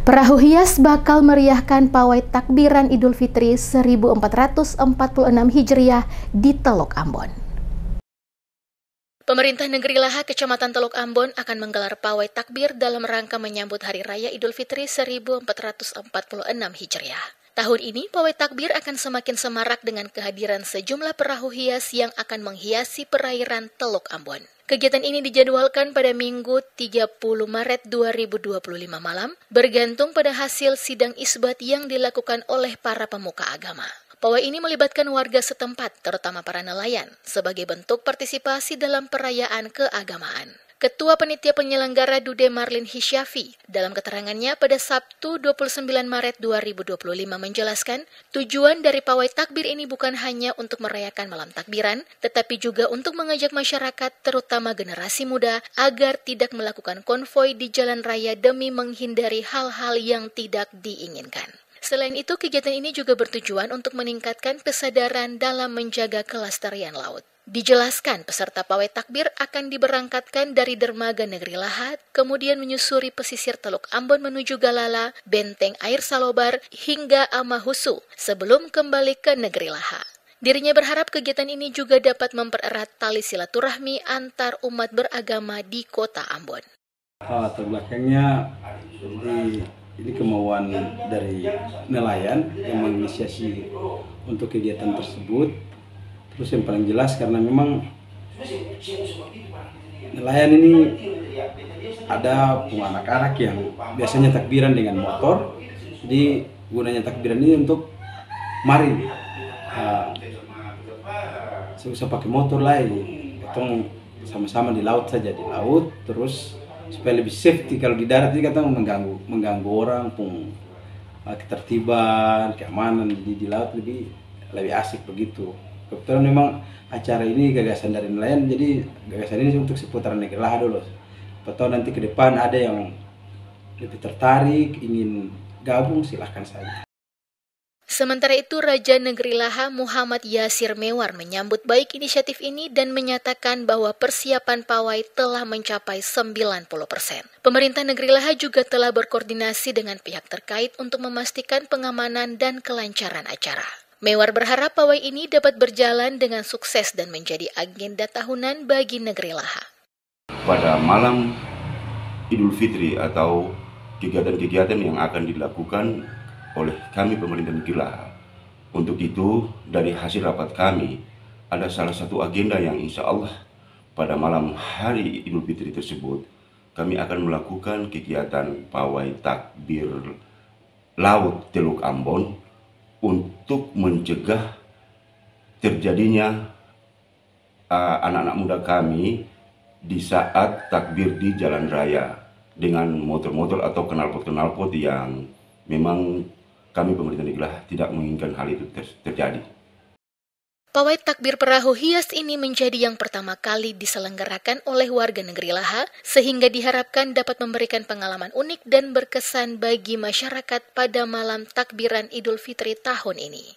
Perahu hias bakal meriahkan pawai takbiran Idul Fitri 1446 Hijriah di Teluk Ambon. Pemerintah Negeri Laha Kecamatan Teluk Ambon akan menggelar pawai takbir dalam rangka menyambut Hari Raya Idul Fitri 1446 Hijriah. Tahun ini, pawai takbir akan semakin semarak dengan kehadiran sejumlah perahu hias yang akan menghiasi perairan Teluk Ambon. Kegiatan ini dijadwalkan pada Minggu 30 Maret 2025 malam, bergantung pada hasil sidang isbat yang dilakukan oleh para pemuka agama. Pawai ini melibatkan warga setempat, terutama para nelayan, sebagai bentuk partisipasi dalam perayaan keagamaan. Ketua Panitia Penyelenggara Dude Marlin Hisyafi dalam keterangannya pada Sabtu 29 Maret 2025 menjelaskan, tujuan dari pawai takbir ini bukan hanya untuk merayakan malam takbiran, tetapi juga untuk mengajak masyarakat, terutama generasi muda, agar tidak melakukan konvoi di jalan raya demi menghindari hal-hal yang tidak diinginkan. Selain itu, kegiatan ini juga bertujuan untuk meningkatkan kesadaran dalam menjaga kelestarian laut. Dijelaskan, peserta pawai takbir akan diberangkatkan dari dermaga Negeri Lahat, kemudian menyusuri pesisir Teluk Ambon menuju Galala, Benteng Air Salobar, hingga Amahusu sebelum kembali ke Negeri Laha. Dirinya berharap kegiatan ini juga dapat mempererat tali silaturahmi antar umat beragama di kota Ambon. Latar belakangnya ini kemauan dari nelayan yang menginisiasi untuk kegiatan tersebut. Terus yang paling jelas karena memang nelayan ini ada anak-anak yang biasanya takbiran dengan motor. Jadi gunanya takbiran ini untuk mari usah pakai motor lah, kita sama-sama di laut saja, di laut terus supaya lebih safety. Kalau di darat ini katanya mengganggu orang pun ketertiban, keamanan. Jadi di laut lebih asik begitu. Kebetulan memang acara ini gagasan dari nelayan, jadi gagasan ini untuk seputaran Negeri Laha dulu. Atau nanti ke depan ada yang lebih tertarik, ingin gabung, silahkan saja. Sementara itu, Raja Negeri Laha Muhammad Yasir Mewar menyambut baik inisiatif ini dan menyatakan bahwa persiapan pawai telah mencapai 90%. Pemerintah Negeri Laha juga telah berkoordinasi dengan pihak terkait untuk memastikan pengamanan dan kelancaran acara. Mewar berharap pawai ini dapat berjalan dengan sukses dan menjadi agenda tahunan bagi Negeri Laha. Pada malam Idul Fitri atau kegiatan-kegiatan yang akan dilakukan oleh kami pemerintah Negeri Laha. Untuk itu, dari hasil rapat kami, ada salah satu agenda yang insya Allah pada malam hari Idul Fitri tersebut, kami akan melakukan kegiatan pawai takbir laut Teluk Ambon untuk mencegah terjadinya anak-anak muda kami di saat takbir di jalan raya dengan motor-motor atau knalpot-knalpot yang memang kami pemerintah Negeri Laha tidak menginginkan hal itu terjadi. Pawai takbir perahu hias ini menjadi yang pertama kali diselenggarakan oleh warga Negeri Laha, sehingga diharapkan dapat memberikan pengalaman unik dan berkesan bagi masyarakat pada malam takbiran Idul Fitri tahun ini.